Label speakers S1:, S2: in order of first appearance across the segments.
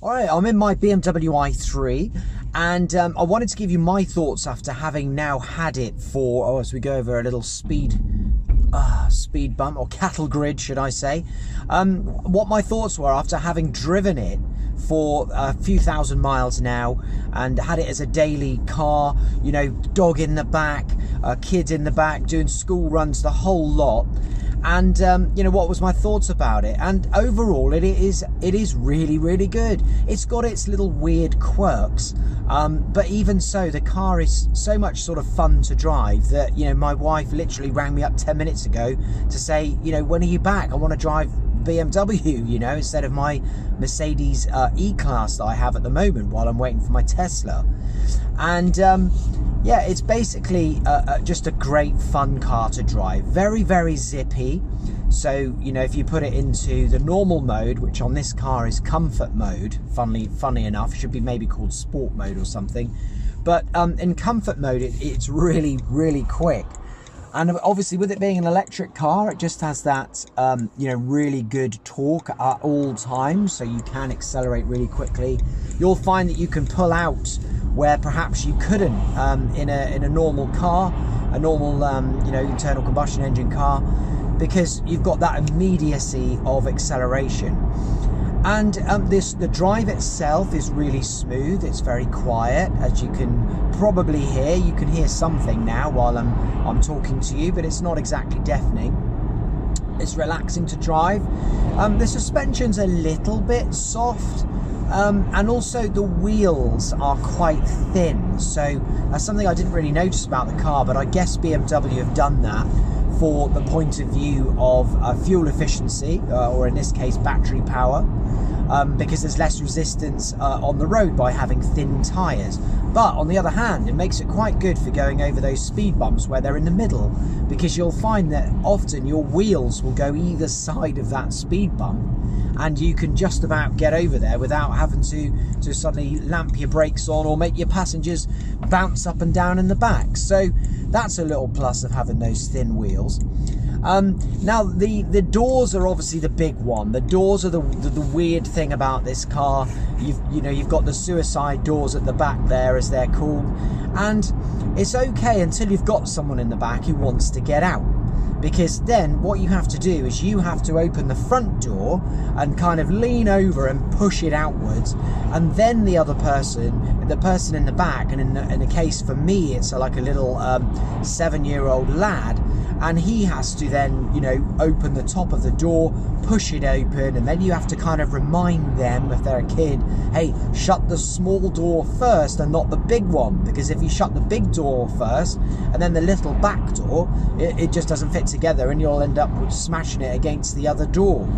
S1: Alright, I'm in my BMW i3 and I wanted to give you my thoughts after having now had it for, as we go over a little speed bump, or cattle grid should I say, what my thoughts were after having driven it for a few thousand miles now and had it as a daily car, you know, dog in the back, kid in the back, doing school runs, the whole lot. And you know, what was my thoughts about it? And overall it is really, really good. It's got its little weird quirks, but even so, the car is so much sort of fun to drive that, you know, my wife literally rang me up 10 minutes ago to say, you know, when are you back? I want to drive BMW, you know, instead of my Mercedes E-Class that I have at the moment while I'm waiting for my Tesla. And yeah, it's basically just a great fun car to drive. Very, very zippy. So, you know, if you put it into the normal mode, which on this car is comfort mode, funny enough, should be maybe called sport mode or something. But in comfort mode, it's really, really quick. And obviously with it being an electric car, it just has that, you know, really good torque at all times. So you can accelerate really quickly. You'll find that you can pull out where perhaps you couldn't in a normal car, a normal you know, internal combustion engine car, because you've got that immediacy of acceleration. And the drive itself is really smooth. It's very quiet, as you can probably hear. You can hear something now while I'm talking to you, but it's not exactly deafening. It's relaxing to drive. The suspension's a little bit soft. And also the wheels are quite thin, so that's something I didn't really notice about the car, but I guess BMW have done that for the point of view of fuel efficiency, or in this case battery power, because there's less resistance on the road by having thin tyres. But on the other hand, it makes it quite good for going over those speed bumps where they're in the middle, because you'll find that often your wheels will go either side of that speed bump, and you can just about get over there without having to suddenly lamp your brakes on or make your passengers bounce up and down in the back. So that's a little plus of having those thin wheels. Now the doors are obviously the big one. The doors are the weird thing about this car. You've got the suicide doors at the back there, as they're called, and it's okay until you've got someone in the back who wants to get out. Because then what you have to do is you have to open the front door and kind of lean over and push it outwards, and then the person in the back, and in the case for me, it's like a little 7-year-old lad, and he has to then, you know, open the top of the door, push it open, and then you have to kind of remind them, if they're a kid, hey, shut the small door first and not the big one, because if you shut the big door first and then the little back door, it just doesn't fit together and you'll end up smashing it against the other door.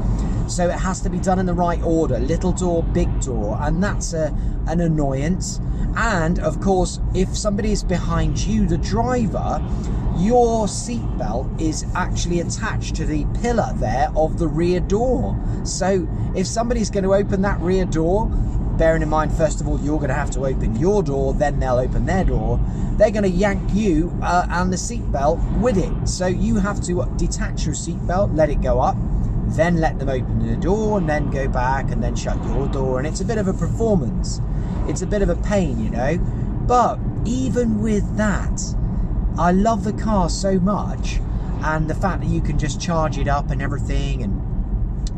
S1: So it has to be done in the right order, little door, big door, and that's an annoyance. And of course, if somebody is behind you, the driver, your seatbelt is actually attached to the pillar there of the rear door. So if somebody's going to open that rear door, bearing in mind, first of all, you're going to have to open your door, then they'll open their door, they're going to yank you and the seatbelt with it. So you have to detach your seatbelt, let it go up, then let them open the door, and then go back and then shut your door. And it's a bit of a performance. It's a bit of a pain, you know. But even with that, I love the car so much, and the fact that you can just charge it up and everything, and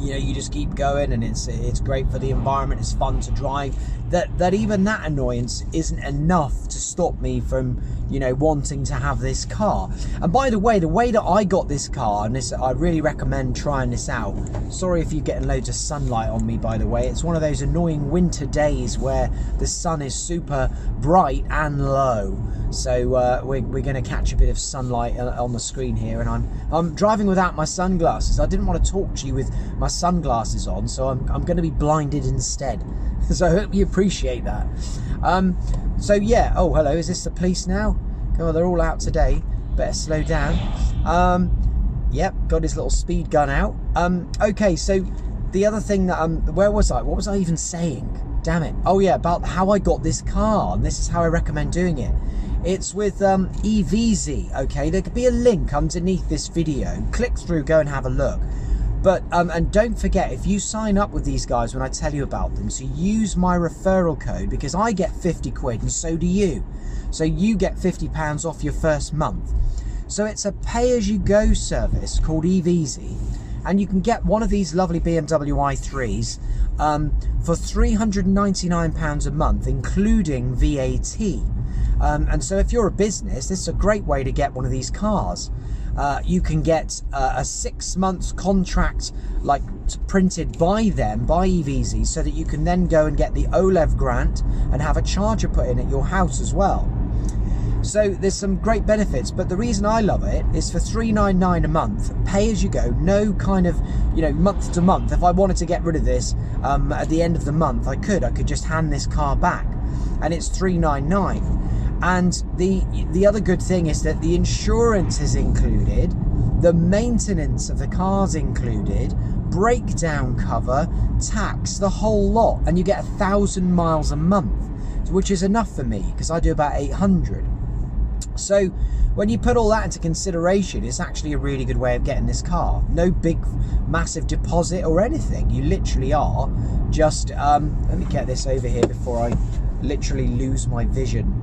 S1: you know, you just keep going, and it's great for the environment, it's fun to drive, that even that annoyance isn't enough to stop me from, you know, wanting to have this car. And by the way that I got this car, and this, I really recommend trying this out. Sorry if you're getting loads of sunlight on me, by the way. It's one of those annoying winter days where the sun is super bright and low. So we're going to catch a bit of sunlight on the screen here, and I'm driving without my sunglasses. I didn't want to talk to you with my sunglasses on, so I'm going to be blinded instead. So I hope you appreciate that. So yeah, oh hello, is this the police now? Oh, they're all out today. Better slow down. Yep, got his little speed gun out. Okay, so the other thing that where was I? What was I even saying? Damn it. Oh yeah, about how I got this car, and this is how I recommend doing it. It's with EVZ, okay? There could be a link underneath this video. Click through, go and have a look. But and don't forget, if you sign up with these guys when I tell you about them, so use my referral code, because I get 50 quid and so do you. So you get £50 off your first month. So it's a pay-as-you-go service called EVeasy, and you can get one of these lovely BMW i3s for £399 a month, including VAT. And so if you're a business, this is a great way to get one of these cars. You can get a 6 months contract, like printed by them, by EVeasy, so that you can then go and get the OLEV grant and have a charger put in at your house as well. So there's some great benefits, but the reason I love it is for £399 a month, pay as you go, no kind of, you know, month to month. If I wanted to get rid of this at the end of the month, I could just hand this car back, and it's £399. And the other good thing is that the insurance is included, the maintenance of the car's included, breakdown cover, tax, the whole lot, and you get 1,000 miles a month, which is enough for me because I do about 800. So when you put all that into consideration, it's actually a really good way of getting this car. No big massive deposit or anything. You literally are just let me get this over here before I literally lose my vision.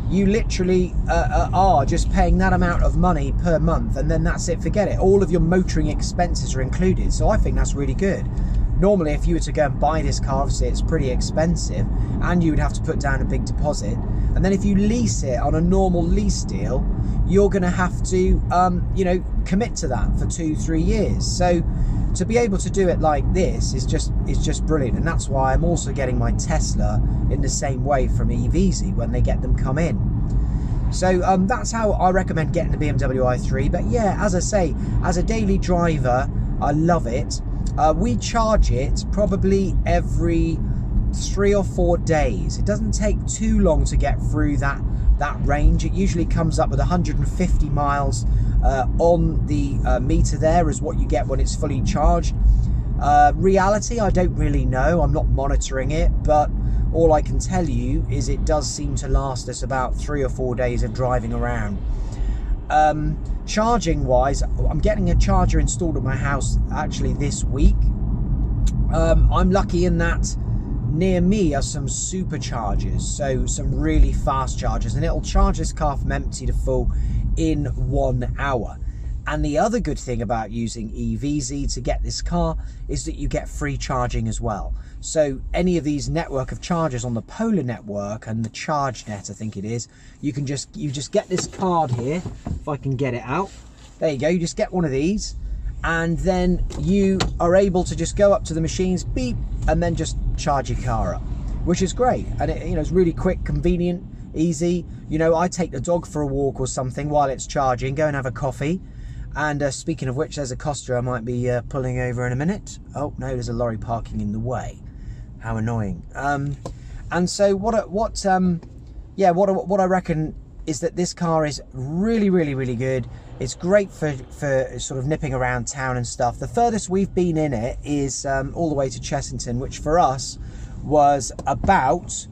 S1: You literally are just paying that amount of money per month, and then that's it, forget it. All of your motoring expenses are included, so I think that's really good. Normally, if you were to go and buy this car, obviously it's pretty expensive, and you would have to put down a big deposit. And then if you lease it on a normal lease deal, you're going to have to, you know, commit to that for 2-3 years. So to be able to do it like this is just brilliant, and that's why I'm also getting my Tesla in the same way from EVeasy when they get them come in. So that's how I recommend getting the BMW i3. But yeah, as I say, as a daily driver, I love it. We charge it probably every 3 or 4 days. It doesn't take too long to get through that range. It usually comes up with 150 miles on the meter there is what you get when it's fully charged. Reality, I don't really know. I'm not monitoring it, but all I can tell you is it does seem to last us about 3 or 4 days of driving around. Charging wise, I'm getting a charger installed at my house actually this week. I'm lucky in that near me are some superchargers, so some really fast chargers, and it'll charge this car from empty to full in 1 hour. And the other good thing about using EVeasy to get this car is that you get free charging as well. So any of these network of chargers on the Polar network and the ChargeNet, I think it is, you just get this card here, if I can get it out. There you go, you just get one of these, and then you are able to just go up to the machines, beep, and then just charge your car up, which is great. And it, you know, it's really quick, convenient, easy. You know, I take the dog for a walk or something while it's charging, go and have a coffee. And speaking of which, there's a Costa I might be pulling over in a minute. Oh no, there's a lorry parking in the way. How annoying. And so what I reckon is that this car is really good. It's great for sort of nipping around town and stuff. The furthest we've been in it is all the way to Chessington, which for us was about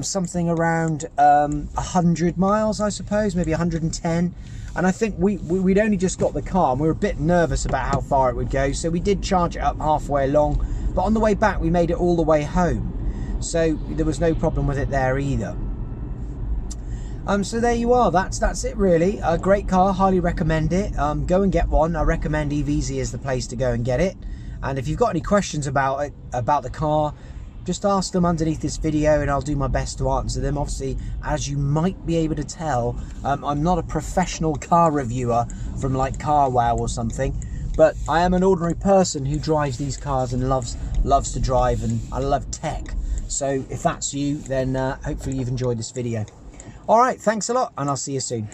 S1: something around 100 miles, I suppose, maybe 110. And I think we'd only just got the car and we were a bit nervous about how far it would go, so we did charge it up halfway along, but on the way back we made it all the way home, so there was no problem with it there either. So there you are, that's it really. A great car, highly recommend it. Go and get one. I recommend EVeasy is the place to go and get it. And if you've got any questions about it, about the car, just ask them underneath this video and I'll do my best to answer them. Obviously, as you might be able to tell, I'm not a professional car reviewer from like CarWow or something, but I am an ordinary person who drives these cars and loves to drive, and I love tech. So if that's you, then hopefully you've enjoyed this video. All right, thanks a lot, and I'll see you soon.